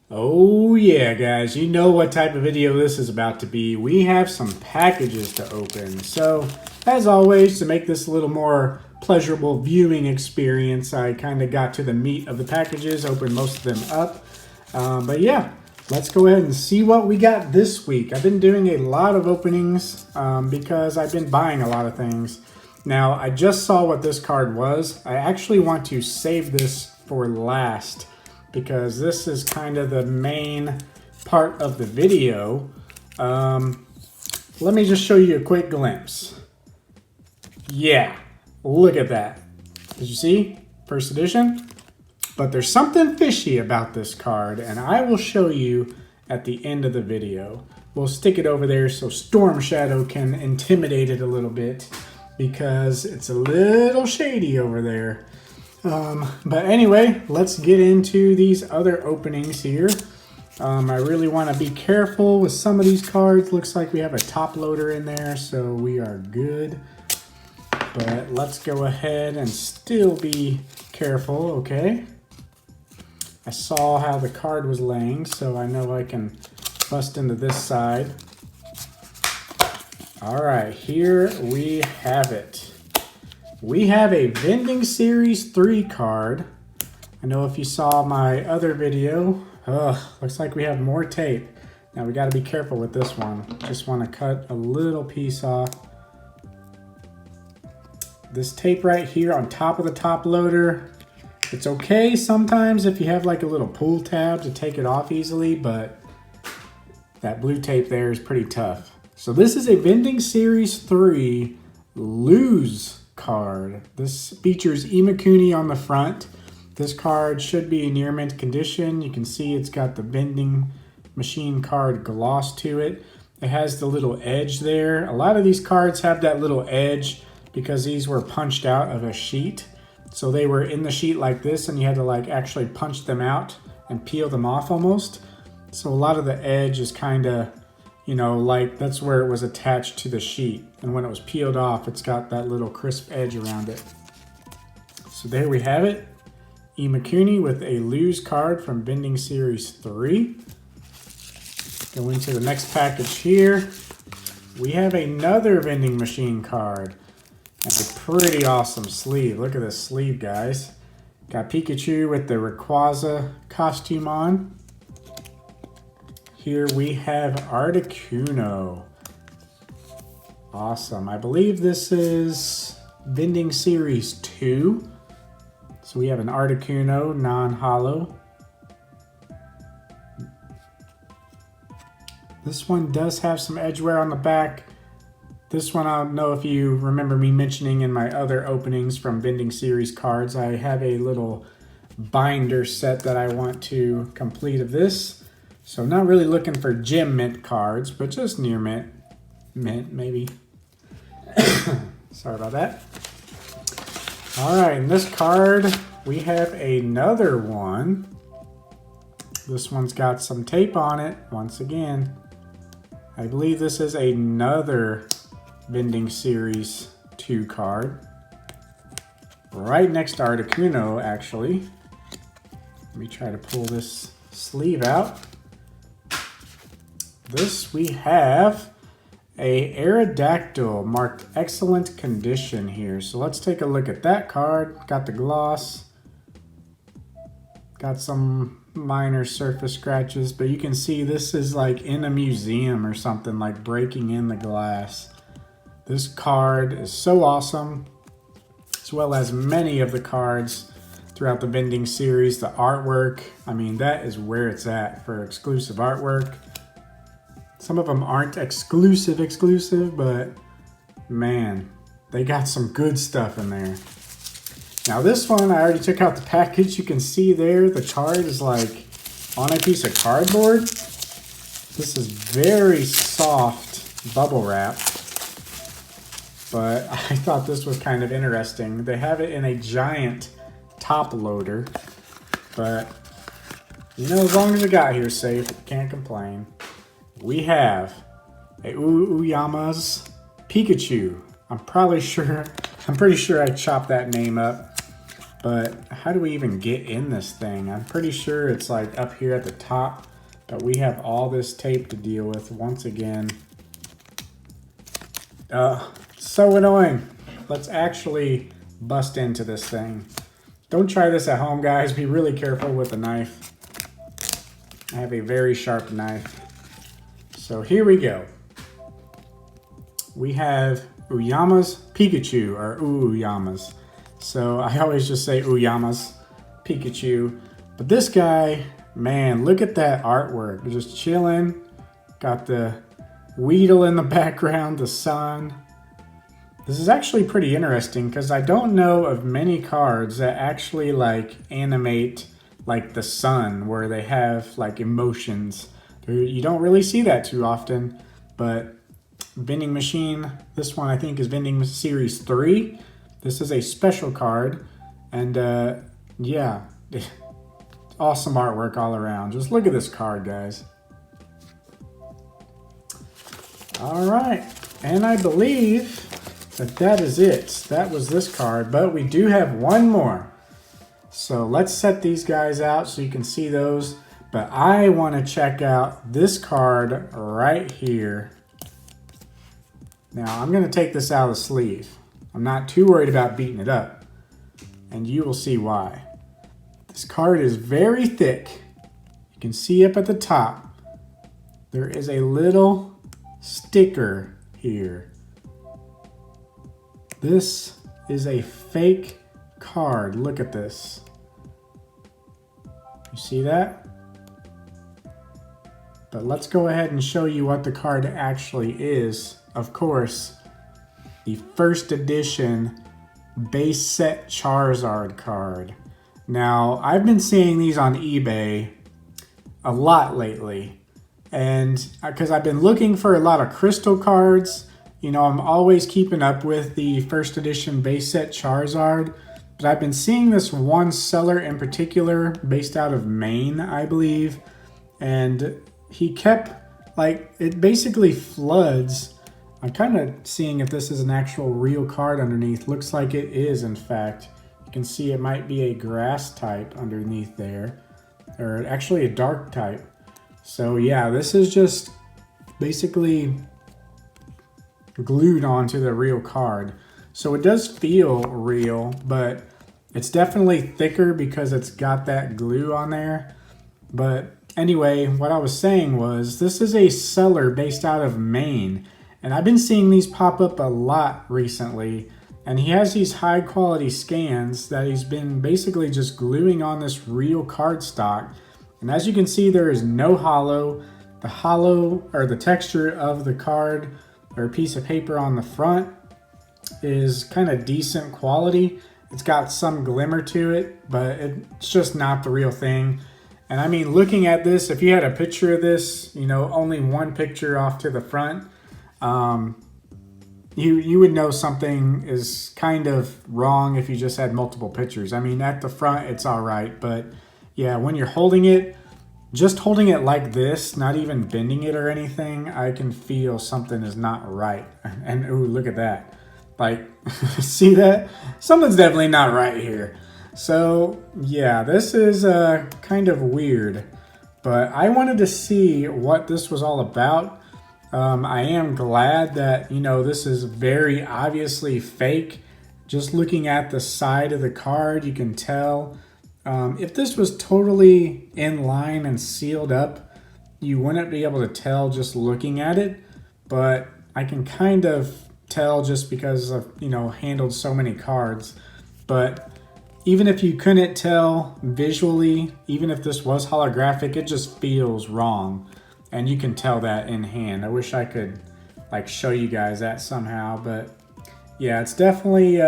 Oh yeah, guys, you know what type of video this is about to be. We have some packages to open. So, as always, to make this a little more pleasurable viewing experience, I kind of got to the meat of the packages, opened most of them up. But yeah, let's go ahead and see what we got this week. I've been doing a lot of openings because I've been buying a lot of things. Now, I just saw what this card was. I actually want to save this for last, because this is kind of the main part of the video. Let me just show you a quick glimpse. Yeah, look at that. Did you see? First edition? But there's something fishy about this card, and I will show you at the end of the video. We'll stick it over there so Storm Shadow can intimidate it a little bit, because it's a little shady over there. But anyway, let's get into these other openings here. I really want to be careful with some of these cards. Looks like we have a top loader in there, so we are good. But let's go ahead and still be careful, okay? I saw how the card was laying, so I know I can bust into this side. All right, here we have it. We have a Vending Series 3 card. I know if you saw my other video, looks like we have more tape. Now we gotta be careful with this one. Just wanna cut a little piece off. This tape right here on top of the top loader, it's okay sometimes if you have like a little pull tab to take it off easily, but that blue tape there is pretty tough. So this is a Vending Series 3 Lose card. This features Imakuni on the front. This card should be in near mint condition. You can see it's got the vending machine card gloss to it. It has the little edge there. A lot of these cards have that little edge because these were punched out of a sheet. So they were in the sheet like this, and you had to like actually punch them out and peel them off almost. So a lot of the edge is kind of, you know, like that's where it was attached to the sheet. And when it was peeled off, it's got that little crisp edge around it. So there we have it. Imakuni with a Lose card from Vending Series 3. Go into the next package here. We have another vending machine card. And a pretty awesome sleeve. Look at this sleeve, guys. Got Pikachu with the Rayquaza costume on. Here we have Articuno. Awesome. I believe this is Vending Series 2. So we have an Articuno non-holo. This one does have some edge wear on the back. This one, I don't know if you remember me mentioning in my other openings from Vending Series cards. I have a little binder set that I want to complete of this. So not really looking for gem mint cards, but just near mint maybe. Sorry about that. All right, in this card, we have another one. This one's got some tape on it, once again. I believe this is another Vending Series 2 card. Right next to Articuno, actually. Let me try to pull this sleeve out. This we have a Aerodactyl marked excellent condition here. So let's take a look at that card. Got the gloss. Got some minor surface scratches, but you can see this is like in a museum or something, like breaking in the glass. This card is so awesome, as well as many of the cards throughout the Vending Series. The artwork, I mean, that is where it's at for exclusive artwork. Some of them aren't exclusive, but man, they got some good stuff in there. Now this one, I already took out the package. You can see there, the card is like on a piece of cardboard. This is very soft bubble wrap, but I thought this was kind of interesting. They have it in a giant top loader, but you know, as long as it got here safe, can't complain. We have a But how do we even get in this thing? I'm pretty sure it's like up here at the top, but we have all this tape to deal with once again. So annoying. Let's actually bust into this thing. Don't try this at home, guys. Be really careful with the knife. I have a very sharp knife. So here we go. We have Uyama's Pikachu, or Uyama's. So I always just say Uyama's Pikachu. But this guy, man, look at that artwork. They're just chilling. Got the Weedle in the background, the sun. This is actually pretty interesting because I don't know of many cards that actually like animate like the sun, where they have like emotions. You don't really see that too often, but Vending Machine, this one I think is Vending Series 3. This is a special card, and yeah, awesome artwork all around. Just look at this card, guys. All right, and I believe that is it. That was this card, but we do have one more. So let's set these guys out so you can see those. But I want to check out this card right here. Now I'm going to take this out of the sleeve. I'm not too worried about beating it up, and you will see why. This card is very thick. You can see up at the top, there is a little sticker here. This is a fake card. Look at this. You see that? But let's go ahead and show you what the card actually is. Of course, the first edition base set Charizard card. Now, I've been seeing these on eBay a lot lately. And because I've been looking for a lot of crystal cards, you know, I'm always keeping up with the first edition base set Charizard, but I've been seeing this one seller in particular based out of Maine, I believe, and he kept, like, it basically floods. I'm kind of seeing if this is an actual real card underneath. Looks like it is, in fact. You can see it might be a grass type underneath there, or actually a dark type. So yeah, this is just basically glued onto the real card. So it does feel real, but it's definitely thicker because it's got that glue on there. But anyway, what I was saying was this is a seller based out of Maine, and I've been seeing these pop up a lot recently, and he has these high quality scans that he's been basically just gluing on this real card stock. And as you can see, there is no hollow. The hollow, or the texture of the card or piece of paper on the front, is kind of decent quality. It's got some glimmer to it, but it's just not the real thing. And I mean, looking at this, if you had a picture of this, you know, only one picture off to the front, you would know something is kind of wrong if you just had multiple pictures. I mean, at the front, it's all right, but yeah, when you're holding it, just holding it like this, not even bending it or anything, I can feel something is not right. And ooh, look at that. Like, see that? Something's definitely not right here. So yeah, this is kind of weird, but I wanted to see what this was all about. I am glad that, you know, this is very obviously fake. Just looking at the side of the card, you can tell. If this was totally in line and sealed up, you wouldn't be able to tell just looking at it, but I can kind of tell just because I've, you know, handled so many cards. But even if you couldn't tell visually, even if this was holographic, it just feels wrong, and you can tell that in hand. I wish I could like show you guys that somehow, but yeah, it's definitely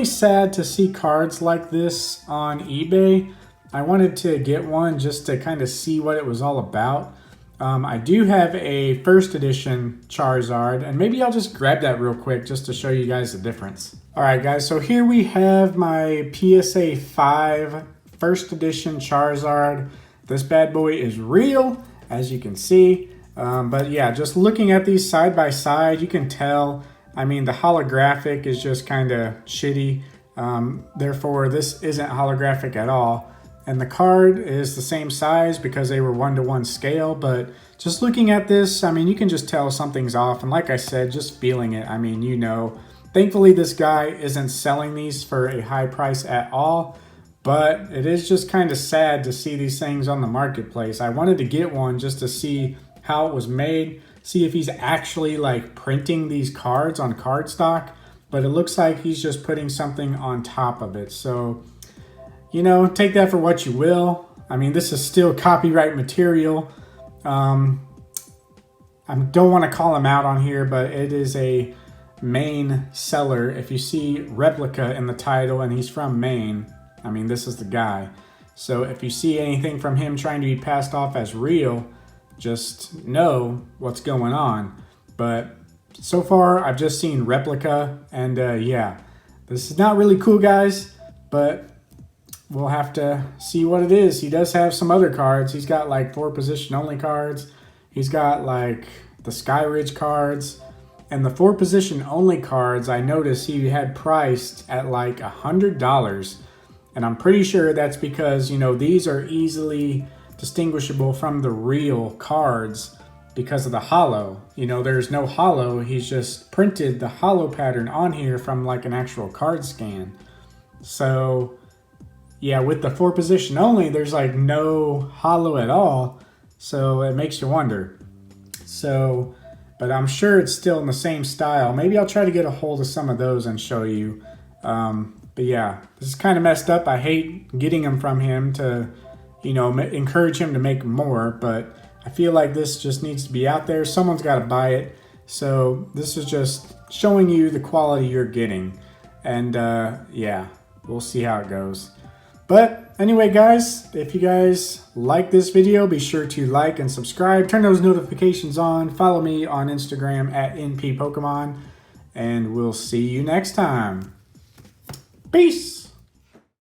sad to see cards like this on eBay. I wanted to get one just to kind of see what it was all about. I do have a first edition Charizard, and maybe I'll just grab that real quick just to show you guys the difference. All right, guys, so here we have my PSA 5 first edition Charizard. This bad boy is real, as you can see. But yeah, just looking at these side by side, you can tell. I mean, the holographic is just kind of shitty. Therefore, this isn't holographic at all. And the card is the same size because they were 1-to-1 scale. But just looking at this, I mean, you can just tell something's off. And like I said, just feeling it, I mean, you know. Thankfully, this guy isn't selling these for a high price at all. But it is just kind of sad to see these things on the marketplace. I wanted to get one just to see how it was made. See if he's actually like printing these cards on cardstock. But it looks like he's just putting something on top of it. So, you know, take that for what you will. I mean, this is still copyright material. I don't want to call him out on here, but it is a Maine seller. If you see replica in the title and he's from Maine, I mean, this is the guy. So if you see anything from him trying to be passed off as real, just know what's going on. But so far, I've just seen replica, and yeah, this is not really cool, guys, but we'll have to see what it is. He does have some other cards. He's got like 4 position only cards. He's got like the Skyridge cards. And the 4 position only cards, I noticed he had priced at like $100. And I'm pretty sure that's because, you know, these are easily distinguishable from the real cards because of the holo. You know, there's no holo. He's just printed the holo pattern on here from like an actual card scan. So yeah, with the 4 position only, there's like no holo at all. So it makes you wonder. So, but I'm sure it's still in the same style. Maybe I'll try to get a hold of some of those and show you. But yeah, this is kind of messed up. I hate getting them from him to, you know, encourage him to make more. But I feel like this just needs to be out there. Someone's got to buy it. So this is just showing you the quality you're getting. And yeah, we'll see how it goes. But anyway, guys, if you guys like this video, be sure to like and subscribe. Turn those notifications on. Follow me on Instagram at NPPokemon. And we'll see you next time. Peace!